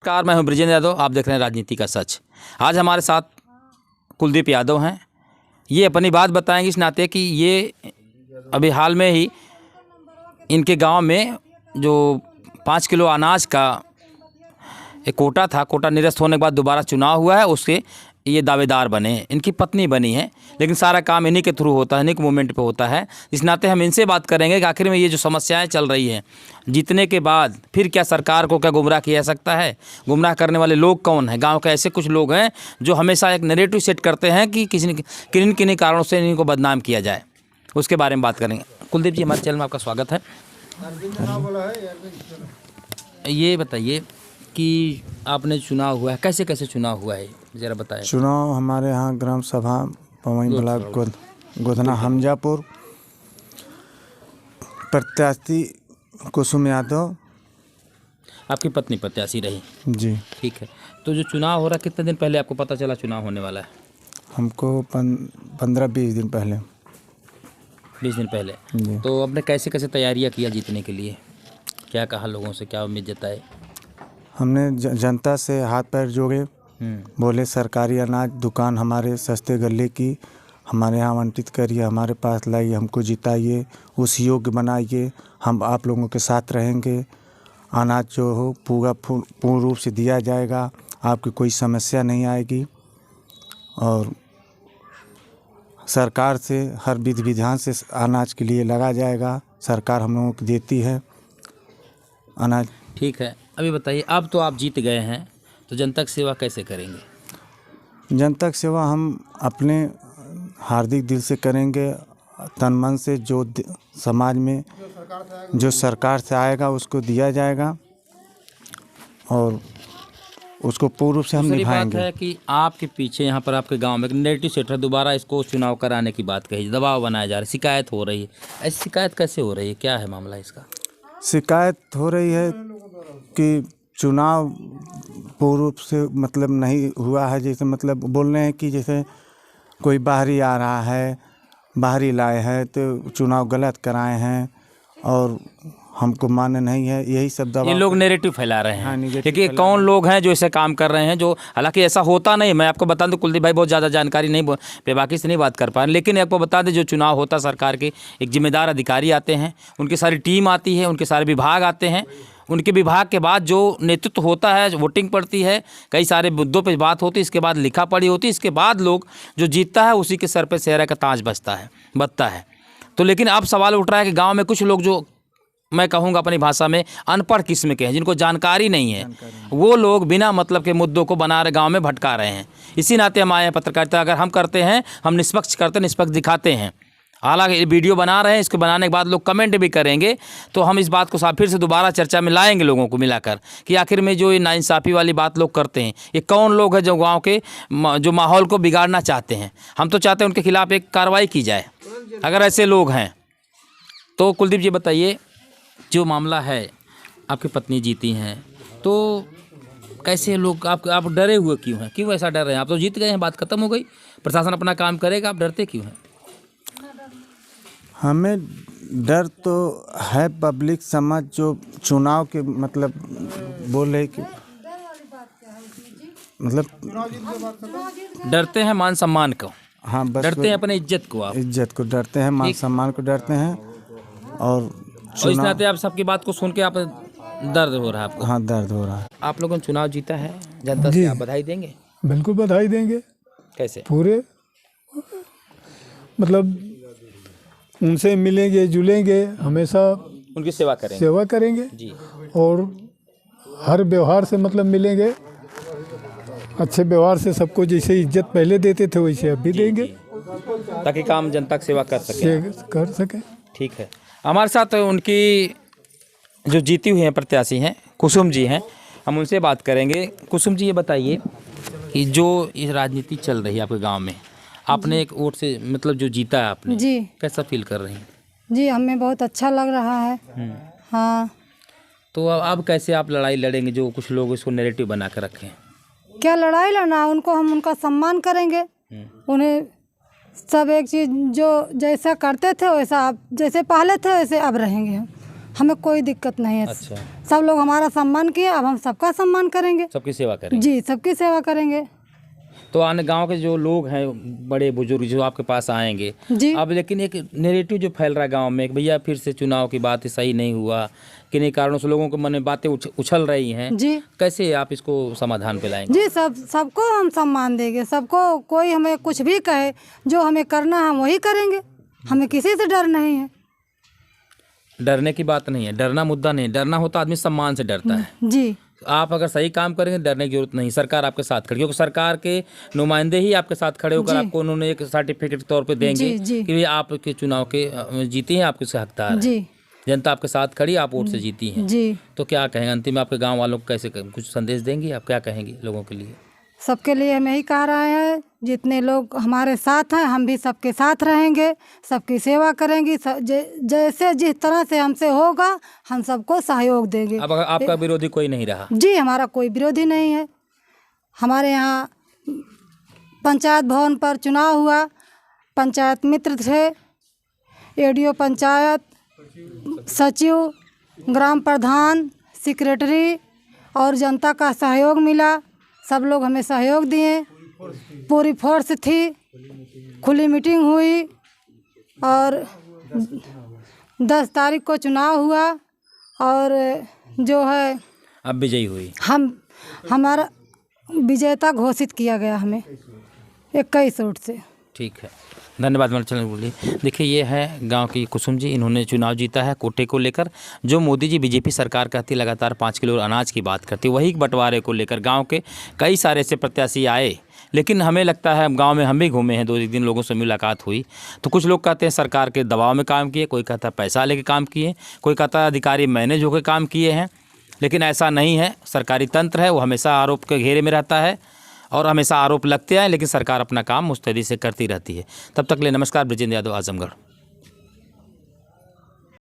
नमस्कार, मैं हूं ब्रिजेंद्र यादव। आप देख रहे हैं राजनीति का सच। आज हमारे साथ कुलदीप यादव हैं। ये अपनी बात बताएंगे इस नाते कि ये अभी हाल में ही इनके गांव में जो 5 किलो अनाज का एक कोटा था, कोटा निरस्त होने के बाद दोबारा चुनाव हुआ है, उसके ये दावेदार बने हैं। इनकी पत्नी बनी है, लेकिन सारा काम इन्हीं के थ्रू होता है, इन्हीं के मूवमेंट पे होता है। इस नाते हम इनसे बात करेंगे कि आखिर में ये जो समस्याएं चल रही हैं, जीतने के बाद फिर क्या सरकार को क्या गुमराह किया जा सकता है? गुमराह करने वाले लोग कौन हैं? गांव के ऐसे कुछ लोग हैं जो हमेशा एक नैरेटिव सेट करते हैं कि किन किन कारणों से इनको बदनाम किया जाए, उसके बारे में बात करेंगे। कुलदीप जी, हमारे चैनल में आपका स्वागत है। ये बताइए कि आपने चुनाव हुआ है, कैसे कैसे चुनाव हुआ है, ज़रा बताएं। चुनाव हमारे यहाँ ग्राम सभा पवई ब्लॉक गोधना हमजापुर, प्रत्याशी कुसुम यादव। आपकी पत्नी प्रत्याशी रही? जी। ठीक है। तो जो चुनाव हो रहा है, कितने दिन पहले आपको पता चला चुनाव होने वाला है? हमको 15-20 दिन पहले। 20 दिन पहले जी। तो आपने कैसे कैसे तैयारियां किया जीतने के लिए? क्या कहा लोगों से, क्या उम्मीद जताए? हमने जनता से हाथ पैर जोड़े, बोले सरकारी अनाज दुकान हमारे सस्ते गले की हमारे यहाँ आवंटित करिए, हमारे पास लाइए, हमको जिताइए, उस योग्य बनाइए, हम आप लोगों के साथ रहेंगे। अनाज जो हो पूर्ण रूप से दिया जाएगा, आपकी कोई समस्या नहीं आएगी और सरकार से हर विधि विधान से अनाज के लिए लगा जाएगा। सरकार हम लोगों को देती है अनाज। ठीक है। अभी बताइए, अब तो आप जीत गए हैं, तो जनता की सेवा कैसे करेंगे? जनता की सेवा हम अपने हार्दिक दिल से करेंगे, तन मन से। जो समाज में जो सरकार से आएगा उसको दिया जाएगा और उसको पूर्ण रूप से हम निभाएंगे। बात है कि आपके पीछे यहाँ पर आपके गांव में एक नेगेटिव सेट है, दोबारा इसको चुनाव कराने की बात कही, दबाव बनाया जा रहा है, शिकायत हो रही है। ऐसी शिकायत कैसे हो रही है, क्या है मामला इसका? शिकायत हो रही है कि चुनाव पूर्ण रूप से मतलब नहीं हुआ है। जैसे मतलब बोल रहे हैं कि जैसे कोई बाहरी आ रहा है, बाहरी लाए हैं तो चुनाव गलत कराए हैं और हमको मान्य नहीं है, यही सब दबाव। ये लोग नैरेटिव फैला रहे हैं। हाँ, देखिए कौन लोग हैं जो ऐसे काम कर रहे हैं, जो हालांकि ऐसा होता नहीं। मैं आपको बता दूं, कुलदीप भाई बहुत ज़्यादा जानकारी नहीं बेबाकी से नहीं बात कर पाए, लेकिन आपको बता दें, जो चुनाव होता सरकार के एक जिम्मेदार अधिकारी आते हैं, उनकी सारी टीम आती है, उनके सारे विभाग आते हैं। उनके विभाग के बाद जो नेतृत्व होता है, वोटिंग पड़ती है, कई सारे मुद्दों पे बात होती है, इसके बाद लिखा पढ़ी होती है, इसके बाद लोग जो जीतता है उसी के सर पे सेहरा का ताज बजता है। तो लेकिन अब सवाल उठ रहा है कि गांव में कुछ लोग जो मैं कहूँगा अपनी भाषा में अनपढ़ किस्म के हैं, जिनको जानकारी नहीं है, वो लोग बिना मतलब के मुद्दों को बना रहे, गाँव में भटका रहे हैं। इसी नाते हम आए हैं पत्रकारिता। अगर हम करते हैं, हम निष्पक्ष करते, निष्पक्ष दिखाते हैं। हालांकि वीडियो बना रहे हैं, इसको बनाने के बाद लोग कमेंट भी करेंगे, तो हम इस बात को फिर से दोबारा चर्चा में लाएंगे, लोगों को मिलाकर, कि आखिर में जो ये नाइंसाफ़ी वाली बात लोग करते हैं, ये कौन लोग हैं जो गांव के जो माहौल को बिगाड़ना चाहते हैं। हम तो चाहते हैं उनके खिलाफ एक कार्रवाई की जाए अगर ऐसे लोग हैं। तो कुलदीप जी बताइए, जो मामला है, आपकी पत्नी जीती हैं, तो कैसे लोग आप डरे हुए क्यों हैं? क्यों ऐसा डर रहे हैं? आप तो जीत गए हैं, बात खत्म हो गई, प्रशासन अपना काम करेगा, आप डरते क्यों हैं? हमें डर तो है पब्लिक समझ जो चुनाव के मतलब बोले कि मतलब डरते हैं मान सम्मान को। हाँ, बस डरते हैं अपने इज्जत को, आप इज्जत को डरते हैं, मान सम्मान को डरते हैं और इस नाते आप सबकी बात को सुन के आप दर्द हो रहा है आपको? हाँ, दर्द हो रहा है। आप लोगों ने चुनाव जीता है, जनता से आप बधाई देंगे? बिल्कुल बधाई देंगे। कैसे? पूरे मतलब उनसे मिलेंगे जुलेंगे, हमेशा उनकी सेवा करेंगे जी। और हर व्यवहार से मतलब मिलेंगे, अच्छे व्यवहार से सबको जैसे इज्जत पहले देते थे वैसे अब भी देंगे, ताकि काम जनता की सेवा कर सके। ठीक है। हमारे साथ उनकी जो जीती हुई हैं प्रत्याशी हैं, कुसुम जी हैं, हम उनसे बात करेंगे। कुसुम जी, ये बताइए कि जो ये राजनीति चल रही है आपके गांव में, आपने एक वोट से मतलब जो जीता है आपने जी, कैसा फील कर रही हैं? जी हमें बहुत अच्छा लग रहा है। हाँ। तो अब कैसे आप लड़ाई लड़ेंगे जो कुछ लोग इसको नैरेटिव बना कर रखे हैं? क्या लड़ाई लड़ना, उनको हम उनका सम्मान करेंगे। उन्हें सब एक चीज़ जो जैसा करते थे वैसा अब, जैसे पहले थे वैसे अब रहेंगे हम। हमें कोई दिक्कत नहीं है। अच्छा, सब लोग हमारा सम्मान किए, अब हम सबका सम्मान करेंगे। सबकी सेवा करें। जी, सबकी सेवा करेंगे। तो आने गांव के जो लोग हैं, बड़े बुजुर्ग जो आपके पास आएंगे जी। अब, लेकिन एक नेरेटिव जो फैल रहा है गांव में कि भैया फिर से चुनाव की बात सही नहीं हुआ, किन्हीं कारणों से लोगों के मन में बातें उछल रही हैं। जी कैसे आप इसको समाधान पे लाएंगे? जी, सबको हम सम्मान देंगे। सबको, कोई हमें कुछ भी कहे, जो हमें करना है हम वही करेंगे। हमें किसी से डर नहीं है। डरने की बात नहीं है, डरना मुद्दा नहीं, डरना होता आदमी सम्मान से डरता है। जी, आप अगर सही काम करेंगे डरने की जरूरत नहीं, सरकार आपके साथ खड़ी, क्योंकि सरकार के नुमाइंदे ही आपके साथ खड़े होकर आपको उन्होंने एक सर्टिफिकेट के तौर पे देंगे जी। कि भैया आपके चुनाव के जीती हैं, आप किसके हकदार हैं। जी जनता आपके साथ खड़ी, आप वोट से जीती हैं। जी, तो क्या कहेंगे अंतिम में आपके गांव वालों को, कैसे कुछ संदेश देंगी आप, क्या कहेंगे लोगों के लिए? सबके लिए हम यही कह रहे हैं, जितने लोग हमारे साथ हैं हम भी सबके साथ रहेंगे, सबकी सेवा करेंगे। जैसे जिस तरह से हमसे होगा हम सबको सहयोग देंगे। अब आपका विरोधी कोई नहीं रहा? जी, हमारा कोई विरोधी नहीं है। हमारे यहाँ पंचायत भवन पर चुनाव हुआ, पंचायत मित्र थे, एडीओ पंचायत, सचिव, ग्राम प्रधान, सेक्रेटरी और जनता का सहयोग मिला। सब लोग हमें सहयोग दिए, पूरी फोर्स थी, खुली मीटिंग हुई और 10 तारीख को चुनाव हुआ और जो है अब विजयी हुई। हमारा विजेता घोषित किया गया हमें 21 वोट से। ठीक है, धन्यवाद मैडम। चलिए बोलिए। देखिए, ये है गांव की कुसुम जी, इन्होंने चुनाव जीता है कोटे को लेकर। जो मोदी जी बीजेपी सरकार कहती लगातार 5 किलो अनाज की बात करती, वही बंटवारे को लेकर गांव के कई सारे ऐसे प्रत्याशी आए, लेकिन हमें लगता है गांव में हम भी घूमे हैं, 2 दिन लोगों से मुलाकात हुई, तो कुछ लोग कहते हैं सरकार के दबाव में काम किए, कोई कहता है पैसा लेके काम किए, कोई कहता है अधिकारी मैनेज होकर काम किए हैं, लेकिन ऐसा नहीं है। सरकारी तंत्र है वो हमेशा आरोप के घेरे में रहता है और हमेशा आरोप लगते हैं, लेकिन सरकार अपना काम मुस्तैदी से करती रहती है। तब तक ले नमस्कार। ब्रिजेंद्र यादव, आजमगढ़।